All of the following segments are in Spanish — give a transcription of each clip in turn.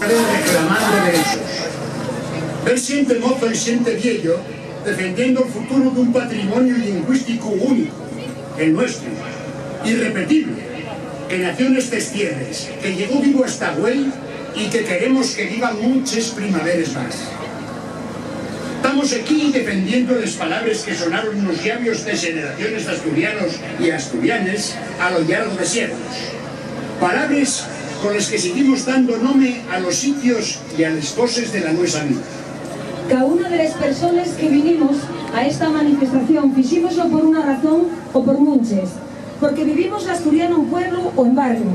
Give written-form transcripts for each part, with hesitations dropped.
reclamando derechos. Ver siempre mozo y siempre viejo defendiendo el futuro de un patrimonio lingüístico único, el nuestro, irrepetible, que nació en estas tierras, que llegó vivo hasta Güell y que queremos que vivan muchas primaveras más. Estamos aquí defendiendo las palabras que sonaron en los labios de generaciones de asturianos y asturianes a lo largo de siglos. Palabras con las que seguimos dando nombre a los sitios y a las cosas de la nuestra vida. Cada una de las personas que vinimos a esta manifestación fixímoslo por una razón o por muchas, porque vivimos asturiano en pueblo o en barrio,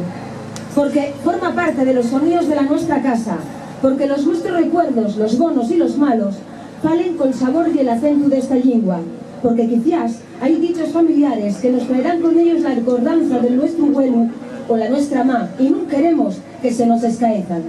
porque forma parte de los sonidos de la nuestra casa, porque los nuestros recuerdos, los buenos y los malos, falen con el sabor y el acento de esta lengua, porque quizás hay dichos familiares que nos traerán con ellos la recordanza del nuestro abuelo o la nuestra má, y no queremos que se nos escaezan.